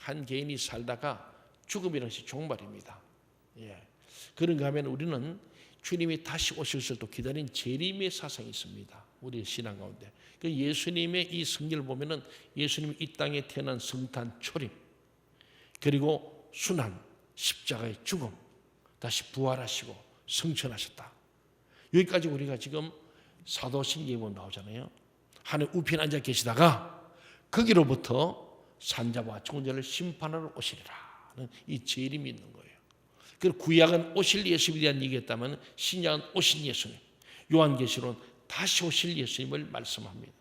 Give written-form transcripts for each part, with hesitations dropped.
한 개인이 살다가 죽음이라는 것이 종말입니다. 그런가 하면 우리는 주님이 다시 오실 것을 기다린 재림의 사상이 있습니다. 우리의 신앙 가운데. 예수님의 이 성경을 보면은 예수님이 이 땅에 태어난 성탄 초림, 그리고 순환, 십자가의 죽음, 다시 부활하시고 성천하셨다. 여기까지 우리가 지금 사도신경에 보면 나오잖아요. 하늘 우편에 앉아 계시다가 거기로부터 산자와 죽은 자를 심판하러 오시리라는 이 재림이 있는 거예요. 그리고 구약은 오실 예수님에 대한 얘기했다면 신약은 오신 예수님, 요한계시록은 다시 오실 예수님을 말씀합니다.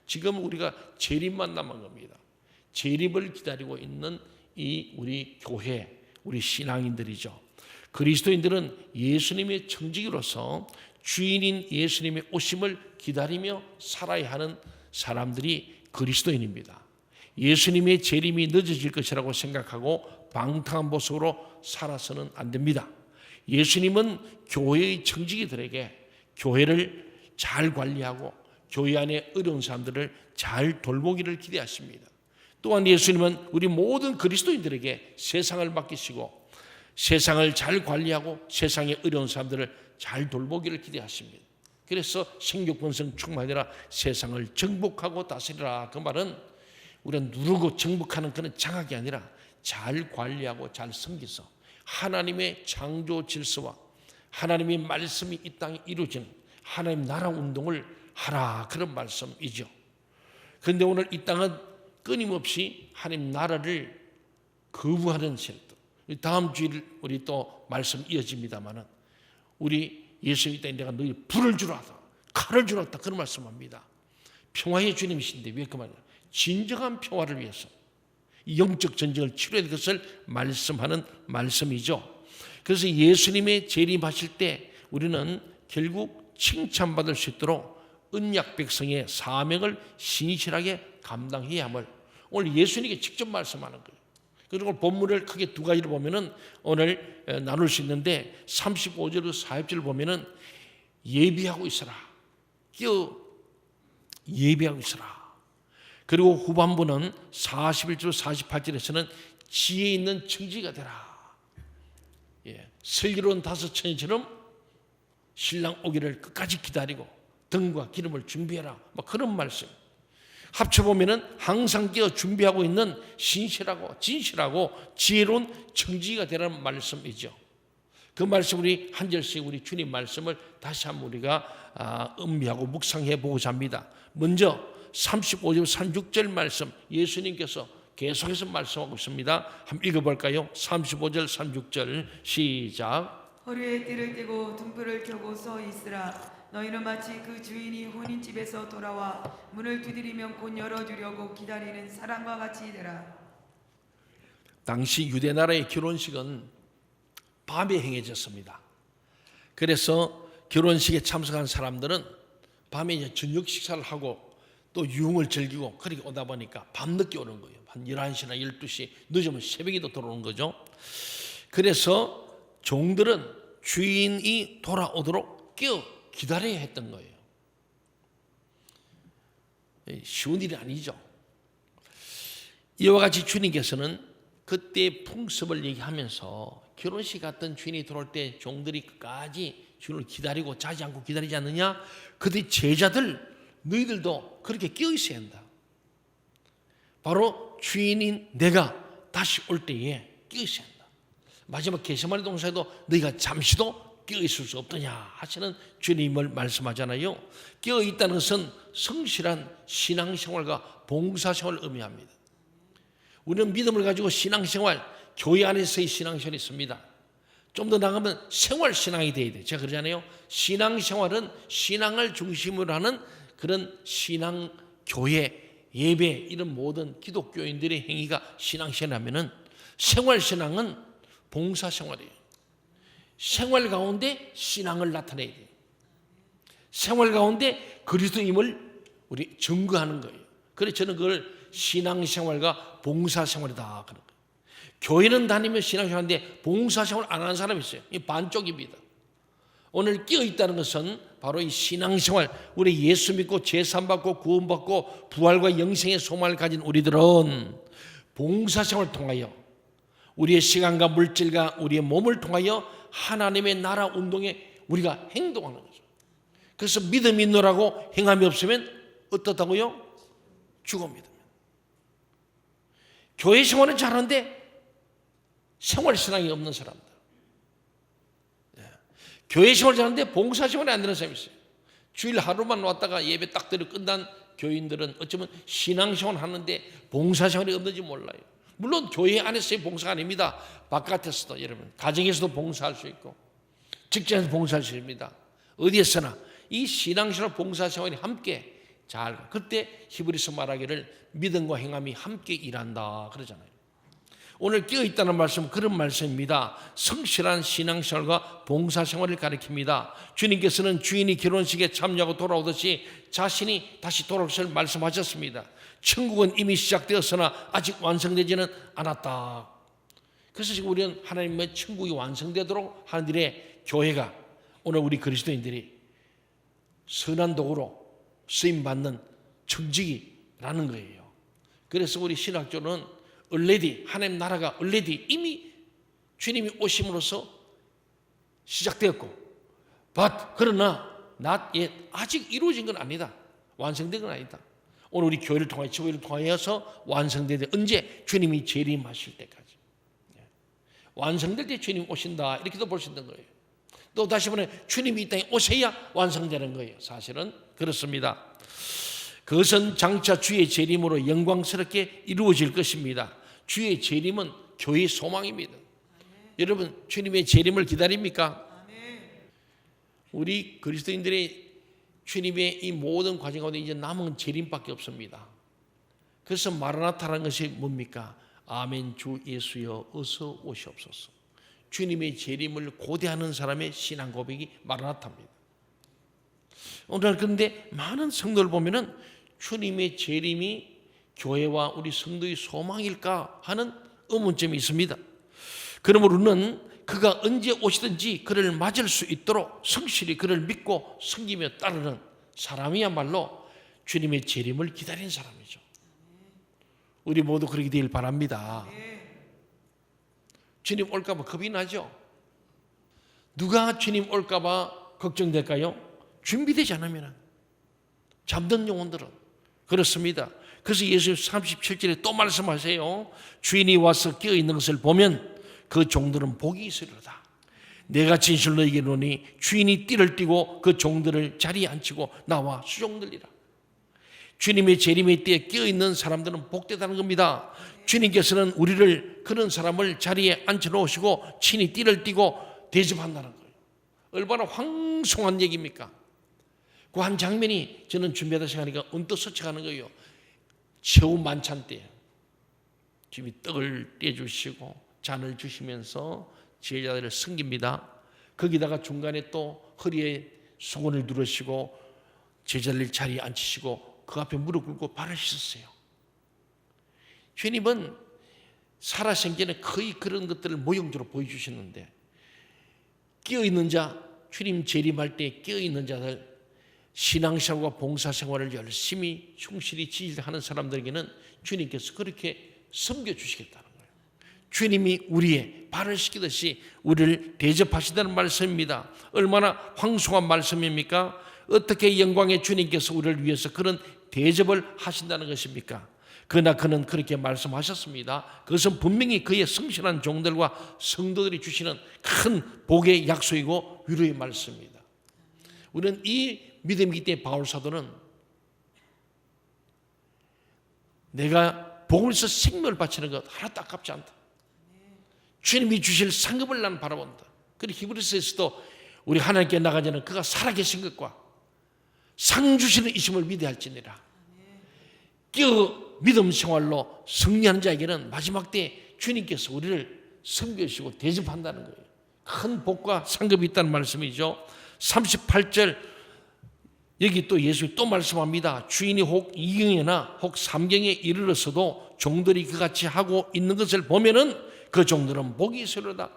지금 우리가 재림만 남은 겁니다. 재림을 기다리고 있는 이 우리 교회, 우리 신앙인들이죠. 그리스도인들은 예수님의 청지기로서 주인인 예수님의 오심을 기다리며 살아야 하는 사람들이 그리스도인입니다. 예수님의 재림이 늦어질 것이라고 생각하고 방탕한 모습으로 살아서는 안 됩니다. 예수님은 교회의 청지기들에게 교회를 잘 관리하고 교회 안에 어려운 사람들을 잘 돌보기를 기대하십니다. 또한 예수님은 우리 모든 그리스도인들에게 세상을 맡기시고 세상을 잘 관리하고 세상에 어려운 사람들을 잘 돌보기를 기대하십니다. 그래서 생육번성 충만하라 세상을 정복하고 다스리라. 그 말은 우리가 누르고 정복하는 그런 장악이 아니라 잘 관리하고 잘 섬겨서 하나님의 창조 질서와 하나님의 말씀이 이 땅에 이루어지는 하나님 나라 운동을 하라, 그런 말씀이죠. 그런데 오늘 이 땅은 끊임없이 하나님 나라를 거부하는 세력들. 다음 주일 우리 또 말씀 이어집니다만은 우리 예수님 이 땅에 내가 너희 불을 주라 하다, 칼을 주라 하다, 그런 말씀합니다. 평화의 주님이신데 왜 그 말이야? 진정한 평화를 위해서 영적 전쟁을 치러야 될 것을 말씀하는 말씀이죠. 그래서 예수님의 재림하실 때 우리는 결국 칭찬받을 수 있도록 언약 백성의 사명을 신실하게 감당해야 함을 오늘 예수님께 직접 말씀하는 거예요. 그리고 본문을 크게 두 가지로 보면은 오늘 나눌 수 있는데 35절로 40절을 보면은 예비하고 있어라, 예비하고 있어라. 그리고 후반부는 41절 48절에서는 지혜 있는 청지가 되라. 슬기로운 다섯 처녀처럼 신랑 오기를 끝까지 기다리고 등과 기름을 준비해라, 그런 말씀. 합쳐보면은 항상 끼어 준비하고 있는 신실하고 진실하고 지혜로운 청지기가 되라는 말씀이죠. 그 말씀 우리 한 절씩 우리 주님 말씀을 다시 한번 우리가 음미하고 묵상해 보고자 합니다. 먼저 35절 36절 말씀 예수님께서 계속해서 말씀하고 있습니다. 한번 읽어볼까요? 35절 36절 시작. 허리에 띠를 띠고 등불을 켜고 서 있으라. 너희는 마치 그 주인이 혼인집에서 돌아와 문을 두드리면 곧 열어주려고 기다리는 사람과 같이 되라. 당시 유대 나라의 결혼식은 밤에 행해졌습니다. 그래서 결혼식에 참석한 사람들은 밤에 이제 저녁 식사를 하고 또 유흥을 즐기고 그렇게 오다 보니까 밤늦게 오는 거예요. 한 11시나 12시, 늦으면 새벽에도 들어오는 거죠. 그래서 종들은 주인이 돌아오도록 기다려야 했던 거예요. 쉬운 일이 아니죠. 이와 같이 주님께서는 그때 풍습을 얘기하면서 결혼식 갔던 주인이 들어올 때 종들이 끝까지 주인을 기다리고 자지 않고 기다리지 않느냐? 그때 제자들 너희들도 그렇게 끼어 있어야 한다. 바로 주인인 내가 다시 올 때에 끼어 있어야 한다. 마지막 게세마네 동산에도 너희가 잠시도 끼어 있을 수 없더냐 하시는 주님을 말씀하잖아요. 끼어 있다는 것은 성실한 신앙생활과 봉사생활을 의미합니다. 우리는 믿음을 가지고 신앙생활, 교회 안에서의 신앙생활이 있습니다. 좀 더 나가면 생활신앙이 돼야 돼요. 제가 그러잖아요. 신앙생활은 신앙을 중심으로 하는 그런 신앙, 교회, 예배 이런 모든 기독교인들의 행위가 신앙생활이라면은 생활신앙은 봉사생활이에요. 생활 가운데 신앙을 나타내야 돼요. 생활 가운데 그리스도임을 우리 증거하는 거예요. 그래서 저는 그걸 신앙생활과 봉사생활이다 그런 거예요. 교회는 다니며 신앙생활인데 봉사생활 안 하는 사람이 있어요. 이 반쪽입니다. 오늘 끼어 있다는 것은 바로 이 신앙생활, 우리 예수 믿고 제산 받고 구원 받고 부활과 영생의 소망을 가진 우리들은 봉사생활을 통하여 우리의 시간과 물질과 우리의 몸을 통하여 하나님의 나라 운동에 우리가 행동하는 거죠. 그래서 믿음이 있노라고 행함이 없으면 어떻다고요? 죽습니다. 교회 생활은 잘하는데 생활신앙이 없는 사람들, 교회 생활 잘하는데 봉사생활이 안 되는 사람이 있어요. 주일 하루만 왔다가 예배 딱 드리고 끝난 교인들은 어쩌면 신앙생활 하는데 봉사생활이 없는지 몰라요. 물론 교회 안에서의 봉사가 아닙니다. 바깥에서도, 여러분 가정에서도 봉사할 수 있고 직장에서 봉사할 수 있습니다. 어디에서나 이 신앙생활 봉사생활이 함께 잘, 그때 히브리서 말하기를 믿음과 행함이 함께 일한다 그러잖아요. 오늘 깨어있다는 말씀은 그런 말씀입니다. 성실한 신앙생활과 봉사생활을 가리킵니다. 주님께서는 주인이 결혼식에 참여하고 돌아오듯이 자신이 다시 돌아올 것을 말씀하셨습니다. 천국은 이미 시작되었으나 아직 완성되지는 않았다. 그래서 지금 우리는 하나님의 천국이 완성되도록 하는 일에 교회가, 오늘 우리 그리스도인들이 선한 도구로 쓰임받는 청지기라는 거예요. 그래서 우리 신학교는 already, 하나님 나라가 already 이미 주님이 오심으로써 시작되었고, but 그러나 not yet, 아직 이루어진 건 아니다. 완성된 건 아니다. 오늘 우리 교회를 통하여, 지구를 통하여서 완성되되, 언제? 주님이 재림하실 때까지. 완성될 때 주님 오신다, 이렇게도 볼 수 있는 거예요. 또 다시 말해 주님이 이 땅에 오셔야 완성되는 거예요. 사실은 그렇습니다. 그것은 장차 주의 재림으로 영광스럽게 이루어질 것입니다. 주의 재림은 교회의 소망입니다. 여러분, 주님의 재림을 기다립니까? 우리 그리스도인들의 주님의 이 모든 과정 가운데 이제 남은 재림밖에 없습니다. 그래서 마라나타라는 것이 뭡니까? 아멘, 주 예수여 어서 오시옵소서. 주님의 재림을 고대하는 사람의 신앙 고백이 마라나타입니다. 오늘 그런데 많은 성도를 보면은 주님의 재림이 교회와 우리 성도의 소망일까 하는 의문점이 있습니다. 그러므로는 그가 언제 오시든지 그를 맞을 수 있도록 성실히 그를 믿고 섬기며 따르는 사람이야말로 주님의 재림을 기다린 사람이죠. 우리 모두 그렇게 되길 바랍니다. 주님 올까 봐 겁이 나죠. 누가 주님 올까 봐 걱정될까요? 준비되지 않으면. 잠든 영혼들은 그렇습니다. 그래서 예수님 37절에 또 말씀하세요. 주인이 와서 깨어있는 것을 보면 그 종들은 복이 있으리로다. 내가 진실로 너희에게 이르노니 주인이 띠를 띠고 그 종들을 자리에 앉히고 나와 수종들리라. 주님의 재림의 때에 깨어있는 사람들은 복되다는 겁니다. 주님께서는 우리를, 그런 사람을 자리에 앉혀놓으시고 친히 띠를 띠고 대접한다는 거예요. 얼마나 황송한 얘기입니까? 그 한 장면이 저는 준비하다 생각하니까 언뜻 스쳐가는 거예요. 최후 만찬 때 주님이 떡을 떼주시고 잔을 주시면서 제자들을 섬깁니다. 거기다가 중간에 또 허리에 수건을 두르시고 제자들 자리에 앉히시고 그 앞에 무릎 꿇고 발을 씻었어요. 주님은 살아생전에 거의 그런 것들을 모형적으로 보여주시는데, 깨어있는 자, 주님 재림할 때 깨어있는 자들, 신앙생활과 봉사생활을 열심히 충실히 지지하는 사람들에게는 주님께서 그렇게 섬겨주시겠다는 거예요. 주님이 우리의 발을 씻기듯이 우리를 대접하시다는 말씀입니다. 얼마나 황송한 말씀입니까? 어떻게 영광의 주님께서 우리를 위해서 그런 대접을 하신다는 것입니까? 그러나 그는 그렇게 말씀하셨습니다. 그것은 분명히 그의 성실한 종들과 성도들이 주시는 큰 복의 약속이고 위로의 말씀입니다. 우리는 이 믿음이기 때문에 바울 사도는 내가 복을 위해서 생명을 바치는 것 하나도 아깝지 않다. 주님이 주실 상급을 나는 바라본다. 그리고 히브리서에서도 우리 하나님께 나가자는 그가 살아계신 것과 상 주시는 이심을 위대할지니라. 믿음 생활로 승리하는 자에게는 마지막 때 주님께서 우리를 섬겨주시고 대접한다는 거예요. 큰 복과 상급이 있다는 말씀이죠. 38절 여기 또 예수님이 또 말씀합니다. 주인이 혹 2경이나 혹 3경에 이르렀어도 종들이 그같이 하고 있는 것을 보면은 그 종들은 복이 있으리로다.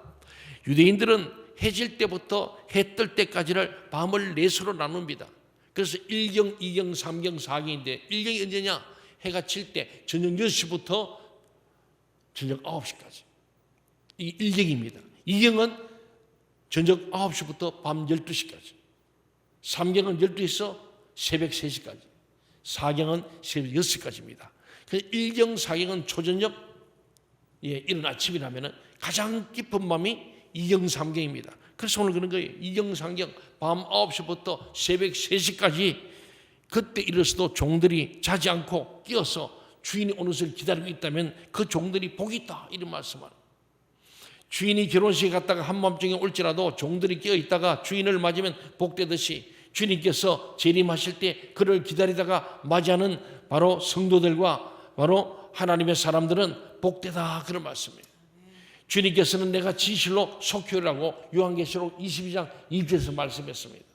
유대인들은 해질 때부터 해 뜰 때까지를 밤을 4수로 나눕니다. 그래서 1경, 2경, 3경, 4경인데 1경이 언제냐? 해가 칠 때 저녁 6시부터 저녁 9시까지. 이 1경입니다. 2경은 저녁 9시부터 밤 12시까지. 3경은 12시에서 새벽 3시까지. 4경은 새벽 6시까지입니다. 1경, 4경은 초저녁, 이른 아침이라면 가장 깊은 밤이 2경, 3경입니다. 그래서 오늘 그런 거예요. 2경, 3경, 밤 9시부터 새벽 3시까지 그때 일어서도 종들이 자지 않고 깨어서 주인이 오는 것을 기다리고 있다면 그 종들이 복이 있다, 이런 말씀을. 주인이 결혼식에 갔다가 한밤중에 올지라도 종들이 깨어 있다가 주인을 맞으면 복되듯이 주님께서 재림하실 때 그를 기다리다가 맞이하는 바로 성도들과 바로 하나님의 사람들은 복되다, 그런 말씀이에요. 주님께서는 내가 진실로 속효라고 요한계시록 22장 2절에서 말씀했습니다.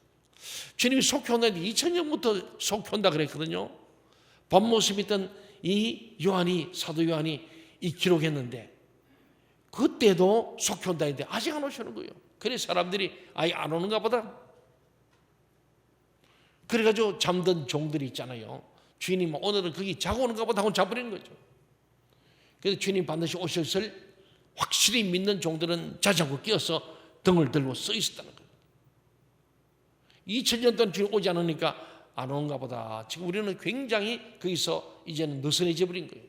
주님이 속효한다는데 2000년부터 속효한다 그랬거든요. 밤모습 있던 이 요한이, 사도 요한이 이 기록했는데 그때도 속효한다 했는데 아직 안 오시는 거예요. 그래서 사람들이 아예 안 오는가 보다. 그래가지고 잠든 종들이 있잖아요. 주인이 뭐 오늘은 거기 자고 오는가 보다 하고 자버리는 거죠. 그래서 주님 반드시 오실 것을 확실히 믿는 종들은 자지 않고 깨어서 등을 들고 서 있었다는 거예요. 2000년 동안 주님 오지 않으니까 안 오는가 보다. 지금 우리는 굉장히 거기서 이제는 느슨해져 버린 거예요.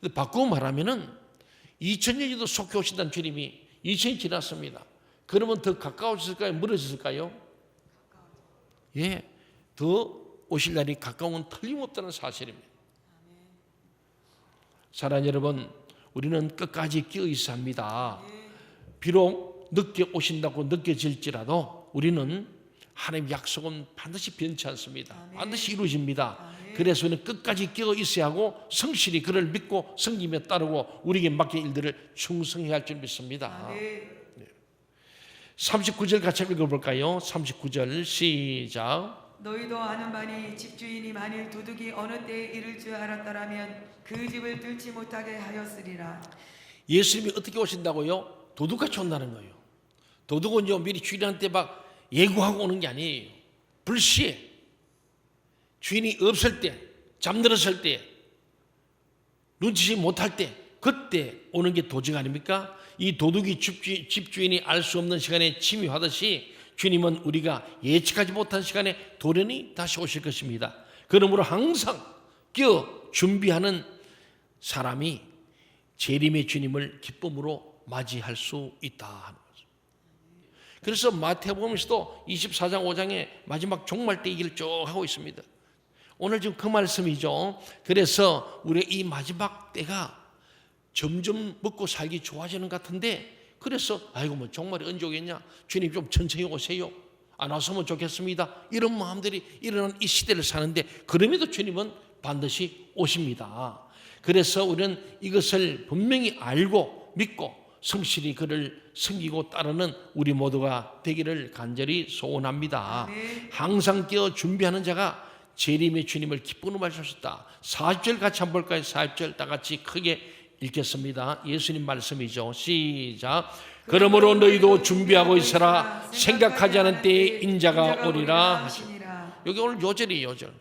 근데 바꾸고 말하면은 2000년에도 속히 오신다는 주님이 2000년이 지났습니다. 그러면 더 가까워졌을까요? 멀어졌을까요? 예, 더 오실 날이 가까운 건 틀림없다는 사실입니다. 사랑하는 여러분, 우리는 끝까지 끼어 있어야 합니다. 비록 늦게 오신다고 느껴질지라도 우리는 하나님의 약속은 반드시 변치 않습니다. 반드시 이루어집니다. 그래서 우리는 끝까지 끼어 있어야 하고 성실히 그를 믿고 섬기며 따르고 우리에게 맡긴 일들을 충성해야 할 줄 믿습니다. 39절 같이 읽어볼까요? 39절 시작. 너희도 아는 바니 집주인이 만일 도둑이 어느 때에 이를 줄 알았더라면 그 집을 뚫지 못하게 하였으리라. 예수님이 어떻게 오신다고요? 도둑같이 온다는 거예요. 도둑은요 미리 주인한테 막 예고하고 오는 게 아니에요. 불시에 주인이 없을 때, 잠들었을 때, 눈치지 못할 때, 그때 오는 게 도둑 아닙니까? 이 도둑이 집주인이 알 수 없는 시간에 침입하듯이 주님은 우리가 예측하지 못한 시간에 돌연히 다시 오실 것입니다. 그러므로 항상 끼어 준비하는 사람이 재림의 주님을 기쁨으로 맞이할 수 있다 하는 거죠. 그래서 마태복음에서도 24장 5장에 마지막 종말 때 얘기를 쭉 하고 있습니다. 오늘 지금 그 말씀이죠. 그래서 우리의 이 마지막 때가 점점 먹고 살기 좋아지는 것 같은데, 그래서 아이고 뭐 종말이 언제 오겠냐, 주님 좀 천천히 오세요, 안 왔으면 좋겠습니다, 이런 마음들이 일어나는 이 시대를 사는데, 그럼에도 주님은 반드시 오십니다. 그래서 우리는 이것을 분명히 알고 믿고 성실히 그를 섬기고 따르는 우리 모두가 되기를 간절히 소원합니다. 항상 끼어 준비하는 자가 재림의 주님을 기쁘는 말할 수 있다. 40절 같이 한번 볼까요? 40절 다 같이 크게 읽겠습니다. 예수님 말씀이죠. 시작. 그러므로 너희도 준비하고 있으라. 생각하지 않은 때에 인자가 오리라 하시니라. 여기 오늘 요절이에요. 요절.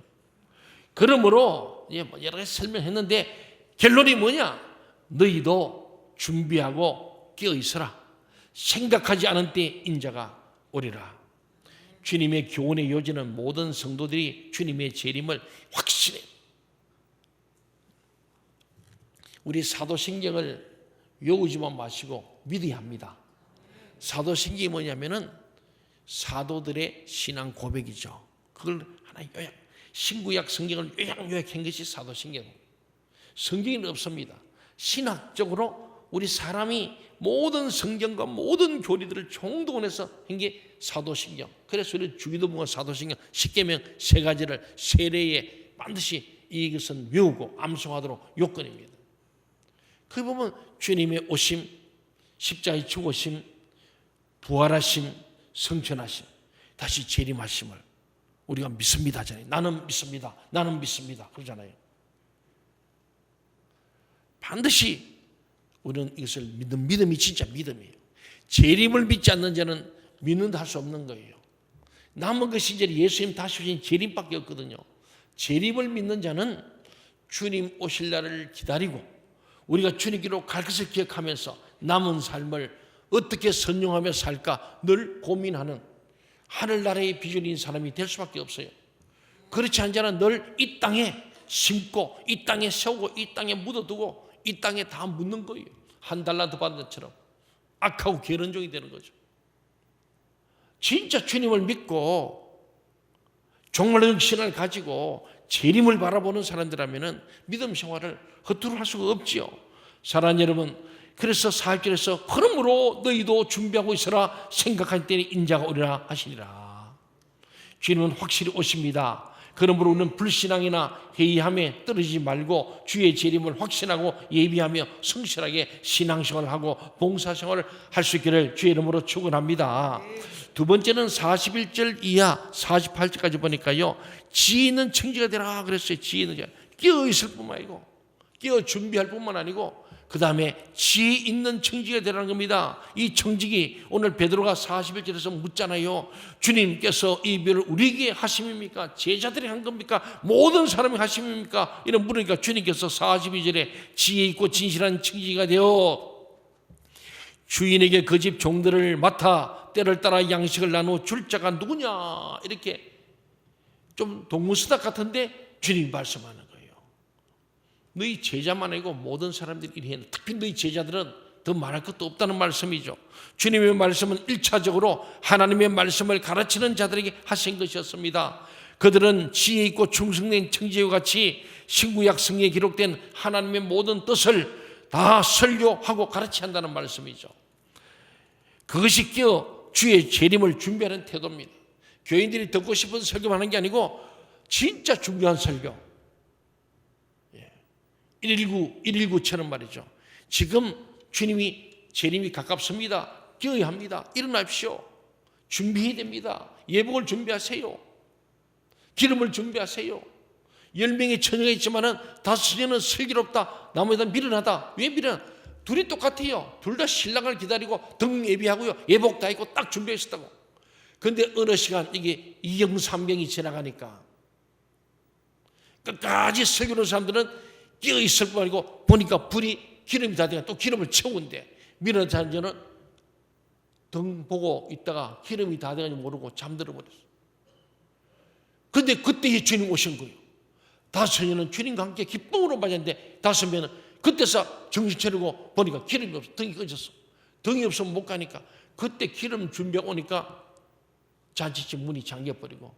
그러므로 여러 가지 설명했는데 결론이 뭐냐? 너희도 준비하고 끼어 있으라. 생각하지 않은 때에 인자가 오리라. 주님의 교훈의 요지는 모든 성도들이 주님의 재림을 확신해. 우리 사도신경을 외우지만 마시고 믿어야 합니다. 사도신경이 뭐냐면은 사도들의 신앙 고백이죠. 그걸 하나 요약, 신구약 성경을 요약한 것이 사도신경. 성경에는 없습니다. 신학적으로 우리 사람이 모든 성경과 모든 교리들을 총동원해서 한 게 사도신경. 그래서 우리 주기도문과 사도신경 10계명 3가지를 세례에 반드시 이것은 외우고 암송하도록 요건입니다. 그 보면 주님의 오심, 십자가의 죽으심, 부활하심, 성천하심, 다시 재림하심을 우리가 믿습니다 하잖아요. 나는 믿습니다. 나는 믿습니다. 그러잖아요. 반드시 우리는 이것을 믿는 믿음이 진짜 믿음이에요. 재림을 믿지 않는 자는 믿는다 할 수 없는 거예요. 남은 것이 이제 예수님 다시 오신 재림밖에 없거든요. 재림을 믿는 자는 주님 오실 날을 기다리고 우리가 주님께로 갈 것을 기억하면서 남은 삶을 어떻게 선용하며 살까 늘 고민하는 하늘나라의 비전인 사람이 될 수밖에 없어요. 그렇지 않자는 늘 이 땅에 심고 이 땅에 세우고 이 땅에 묻어두고 이 땅에 다 묻는 거예요. 한 달란트 받은 것처럼 악하고 게으른 종이 되는 거죠. 진짜 주님을 믿고 정말로 신을 가지고 재림을 바라보는 사람들이라면 믿음 생활을 허투루 할 수가 없지요. 사랑하는 여러분, 그래서 4절에서 그러므로 너희도 준비하고 있으라 생각할 때에 인자가 오리라 하시니라. 주님은 확실히 오십니다. 그러므로 우리는 불신앙이나 회의함에 떨어지지 말고 주의 재림을 확신하고 예비하며 성실하게 신앙생활을 하고 봉사생활을 할 수 있기를 주의 이름으로 축원합니다. 두 번째는 41절 이하 48절까지 보니까요, 지혜 있는 청지가 되라 그랬어요. 지혜 있는 청지가 끼어 있을 뿐만 아니고 끼어 준비할 뿐만 아니고 그 다음에 지혜 있는 청지가 되라는 겁니다. 이 청직이 오늘 베드로가 41절에서 묻잖아요. 주님께서 이 일을 우리에게 하심입니까? 제자들이 한 겁니까? 모든 사람이 하심입니까? 이런 물으니까 주님께서 42절에 지혜 있고 진실한 청지가 되어 주인에게 그 집 종들을 맡아 때를 따라 양식을 나누어 줄 자가 누구냐, 이렇게 좀 동문서답 같은데 주님이 말씀하는 거예요. 너희 제자만 아니고 모든 사람들이 이래 했는데 특히 너희 제자들은 더 말할 것도 없다는 말씀이죠. 주님의 말씀은 1차적으로 하나님의 말씀을 가르치는 자들에게 하신 것이었습니다. 그들은 지혜 있고 충성된 청지와 같이 신구약 성경에 기록된 하나님의 모든 뜻을 다 설교하고 가르쳐야 한다는 말씀이죠. 그것이 끼어 주의 재림을 준비하는 태도입니다. 교인들이 듣고 싶은 설교만 하는 게 아니고 진짜 중요한 설교. 119처럼 말이죠. 지금 주님이 재림이 가깝습니다. 끼어야 합니다. 일어나십시오. 준비해야 됩니다. 예복을 준비하세요. 기름을 준비하세요. 10명의 처녀가 있지만은 5처녀는 슬기롭다, 나머지는 미련하다. 왜 미련? 둘이 똑같아요. 둘 다 신랑을 기다리고 등 예비하고요, 예복 다 입고 딱 준비했었다고. 그런데 어느 시간 이게 이영삼병이 지나가니까 끝까지 설교하는 사람들은 끼어 있을 뿐 아니고 보니까 불이 기름이 다 되니까 또 기름을 채우는데 미련한 자녀는 등 보고 있다가 기름이 다 되는지 모르고 잠들어 버렸어요. 그런데 그때 주님 오신 거예요. 5처녀는 주님과 함께 기쁨으로 맞았는데 5명은 그때서 정신 차리고 보니까 기름이 없어. 등이 꺼졌어. 등이 없으면 못 가니까 그때 기름 준비하고 오니까 잔치집 문이 잠겨버리고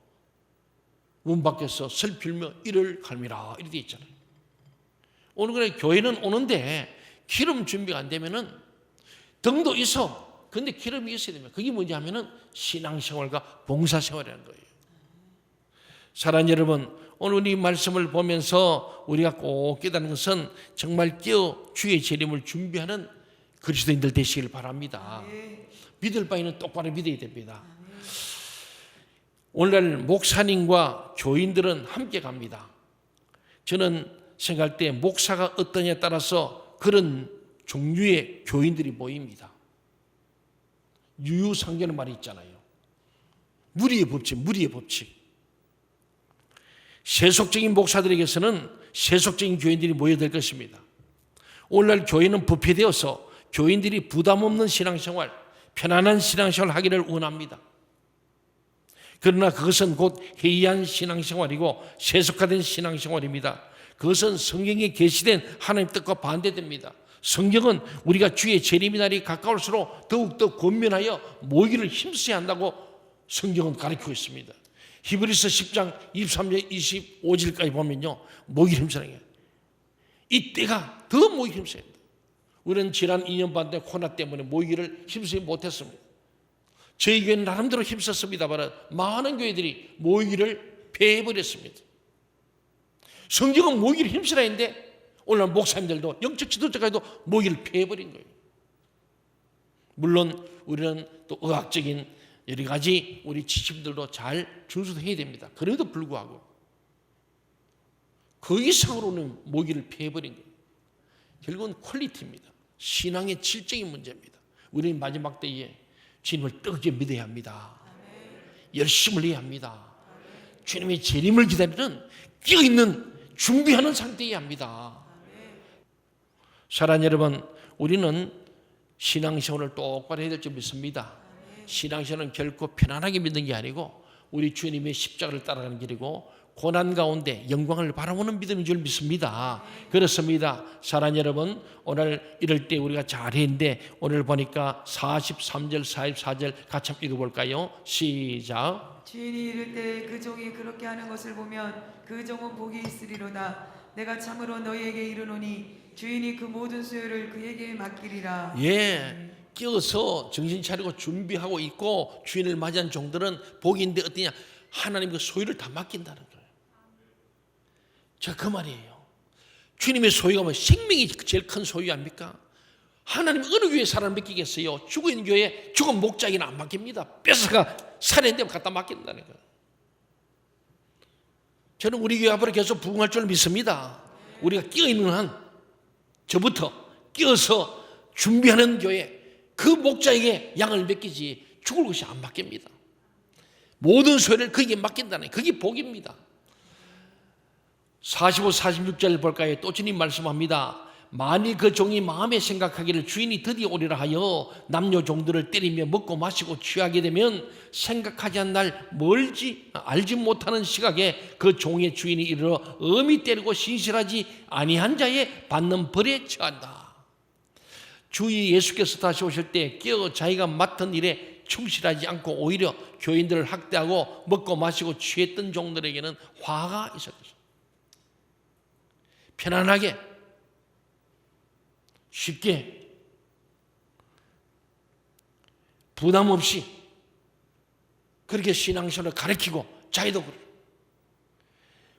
문 밖에서 슬피며 이를 갈미라 이렇게 있잖아요. 오늘 그래 교회는 오는데 기름 준비가 안 되면은 등도 있어. 근데 기름이 있어야 됩니다. 그게 뭔지 하면은 신앙생활과 봉사생활이라는 거예요. 사랑하는 여러분, 오늘 우리 말씀을 보면서 우리가 꼭 깨닫는 것은 정말 끼어 주의 재림을 준비하는 그리스도인들 되시길 바랍니다. 믿을 바에는 똑바로 믿어야 됩니다. 오늘날 목사님과 교인들은 함께 갑니다. 저는 생각할 때 목사가 어떠냐에 따라서 그런 종류의 교인들이 모입니다. 유유상견의 말이 있잖아요. 무리의 법칙, 무리의 법칙. 세속적인 목사들에게서는 세속적인 교인들이 모여들 것입니다. 오늘날 교회는 부패되어서 교인들이 부담 없는 신앙생활, 편안한 신앙생활을 하기를 원합니다. 그러나 그것은 곧 해이한 신앙생활이고 세속화된 신앙생활입니다. 그것은 성경에 계시된 하나님 뜻과 반대됩니다. 성경은 우리가 주의 재림의 날이 가까울수록 더욱더 권면하여 모이기를 힘써야 한다고 성경은 가르치고 있습니다. 히브리서 10장 23절 25절까지 보면요, 모이기를 힘써야 해요. 이때가 더 모이기를 힘써야 합니다. 우리는 지난 2년 반 동안 코로나 때문에 모이기를 힘쓰지 못했습니다. 저희 교회는 나름대로 힘썼습니다만 많은 교회들이 모이기를 폐해버렸습니다. 성경은 모이기를 힘쓰라 했는데 오늘날 목사님들도 영적 지도자까지도 모이기를 폐해버린 거예요. 물론 우리는 또 의학적인 여러 가지 우리 지침들도 잘 준수해야 됩니다. 그럼에도 불구하고 그 이상으로는 모이기를 폐해버린 거예요. 결국은 퀄리티입니다. 신앙의 질적인 문제입니다. 우리는 마지막 때에 주님을 뜨겁게 믿어야 합니다. 열심을 해야 합니다. 주님의 재림을 기다리는 끼어있는 준비하는 상태여야 합니다. 사랑하는 여러분, 우리는 신앙생활을 똑바로 해야 될 줄 믿습니다. 신앙생활은 결코 편안하게 믿는 게 아니고 우리 주님의 십자가를 따라가는 길이고 고난 가운데 영광을 바라보는 믿음인 줄 믿습니다. 그렇습니다. 사랑하는 여러분, 오늘 이럴 때 우리가 잘했는데 오늘 보니까 43절 44절 같이 한번 읽어볼까요? 시작. 주인이 이를 때 그 종이 그렇게 하는 것을 보면 그 종은 복이 있으리로다. 내가 참으로 너희에게 이르노니 주인이 그 모든 소유를 그에게 맡기리라. 예, 끼어서 정신 차리고 준비하고 있고 주인을 맞이한 종들은 복이 있는데 어떠냐? 하나님 그 소유를 다 맡긴다는 거예요. 자, 그 말이에요. 주님의 소유가 뭐 생명이 제일 큰 소유 아닙니까? 하나님 어느 교회에 사람을 맡기겠어요? 죽은 교회에 죽은 목자에게는 안 맡깁니다. 뺏어가 살해되면 갖다 맡긴다는 거예요. 저는 우리 교회 앞으로 계속 부흥할 줄 믿습니다. 우리가 끼어있는 한 저부터 끼어서 준비하는 교회, 그 목자에게 양을 맡기지 죽을 것이 안 맡깁니다. 모든 소유를 그에게 맡긴다는 그게 복입니다. 45, 46절 볼까요? 또 주님 말씀합니다. 만일 그 종이 마음에 생각하기를 주인이 드디어 오리라 하여 남녀 종들을 때리며 먹고 마시고 취하게 되면 생각하지 않은 날 멀지 알지 못하는 시각에 그 종의 주인이 이르러 엄히 때리고 신실하지 아니한 자에 받는 벌에 처한다. 주 예수께서 다시 오실 때 깨어 자기가 맡은 일에 충실하지 않고 오히려 교인들을 학대하고 먹고 마시고 취했던 종들에게는 화가 있을 것입니다. 편안하게 쉽게 부담 없이 그렇게 신앙생활을 가르치고 자기도 그래요.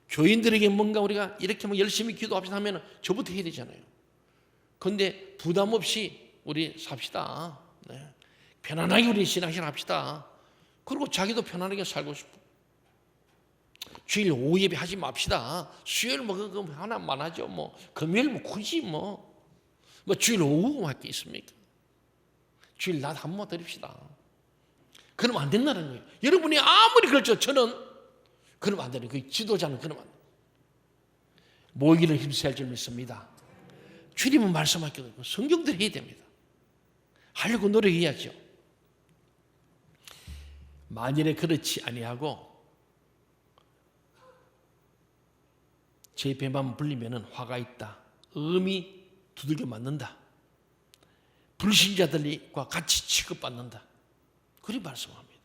교인들에게 뭔가 우리가 이렇게 뭐 열심히 기도합시다 하면 저부터 해야 되잖아요. 그런데 부담 없이 우리 삽시다. 네. 편안하게 우리 신앙생활 합시다. 그리고 자기도 편안하게 살고 싶고 주일 오후 예배 하지 맙시다. 수요일 뭐 그거 하나만 하죠. 뭐 금요일 뭐 굳이 뭐 주일 오후 할 게 있습니까? 주일 낮 한 번 드립시다. 그러면 안 된다는 거예요. 여러분이 아무리 그렇죠. 저는 그러면 안 되는 거예요. 그 지도자는 그러면 안 돼요. 모이기를 힘써야 할 줄 믿습니다. 주님은 말씀하기도 하고 성경대로 해야 됩니다. 하려고 노력해야죠. 만일에 그렇지 아니하고 제 배만 불리면 화가 있다. 엄히 두들겨 맞는다. 불신자들과 같이 취급받는다. 그리 말씀합니다.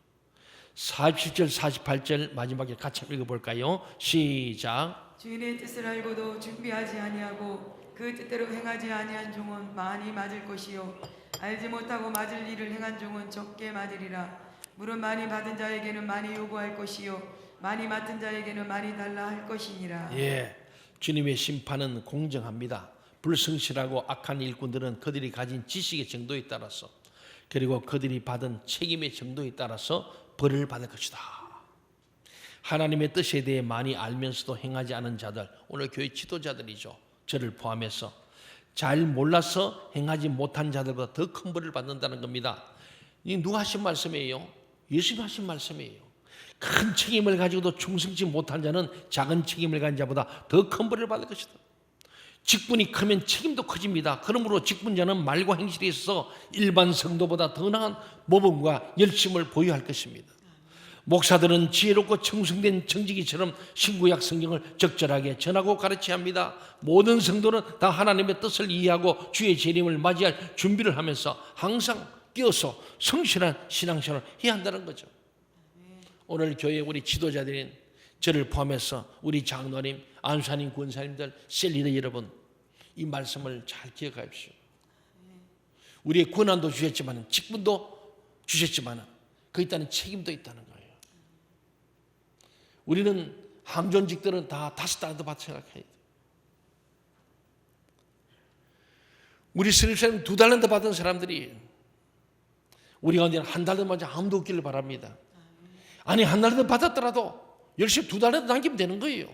47절 48절 마지막에 같이 읽어볼까요? 시작. 주인의 뜻을 알고도 준비하지 아니하고 그 뜻대로 행하지 아니한 종은 많이 맞을 것이요 알지 못하고 맞을 일을 행한 종은 적게 맞으리라. 물은 많이 받은 자에게는 많이 요구할 것이요 많이 맡은 자에게는 많이 달라 할 것이니라. 예, 주님의 심판은 공정합니다. 불성실하고 악한 일꾼들은 그들이 가진 지식의 정도에 따라서 그리고 그들이 받은 책임의 정도에 따라서 벌을 받을 것이다. 하나님의 뜻에 대해 많이 알면서도 행하지 않은 자들, 오늘 교회 지도자들이죠. 저를 포함해서 잘 몰라서 행하지 못한 자들보다 더 큰 벌을 받는다는 겁니다. 이 누가 하신 말씀이에요? 예수님 하신 말씀이에요. 큰 책임을 가지고도 충성치 못한 자는 작은 책임을 가진 자보다 더 큰 벌을 받을 것이다. 직분이 크면 책임도 커집니다. 그러므로 직분자는 말과 행실에 있어서 일반 성도보다 더 나은 모범과 열심을 보유할 것입니다. 목사들은 지혜롭고 청성된 청지기처럼 신구약 성경을 적절하게 전하고 가르쳐야 합니다. 모든 성도는 다 하나님의 뜻을 이해하고 주의 재림을 맞이할 준비를 하면서 항상 끼어서 성실한 신앙생활을 해야 한다는 거죠. 오늘 교회 우리 지도자들인 저를 포함해서 우리 장로님, 안수사님, 권사님들, 셀리더 여러분 이 말씀을 잘 기억하십시오. 우리의 권한도 주셨지만 직분도 주셨지만 그 있다는 책임도 있다는 거예요. 우리는 항존직들은 다 5달란트 받아 생각해야 돼요. 우리 스님쌤 2달란트 받은 사람들이 우리 가운데는 1달란트 받지 아무도 없기를 바랍니다. 아니 1달란트 받았더라도 열심히 2달란트 남기면 되는 거예요.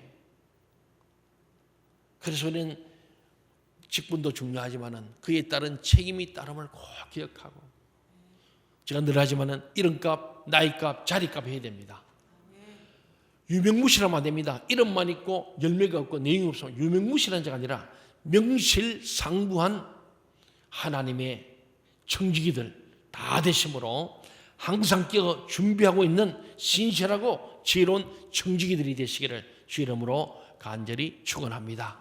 그래서 우리는 직분도 중요하지만 그에 따른 책임이 따름을 꼭 기억하고 제가 늘 하지만은 이름값, 나이값, 자리값 해야 됩니다. 유명무실하면 안 됩니다. 이름만 있고 열매가 없고 내용이 없으면 유명무실한 자가 아니라 명실상부한 하나님의 청지기들 다 되심으로 항상 끼어 준비하고 있는 신실하고 지혜로운 청지기들이 되시기를 주 이름으로 간절히 축원합니다.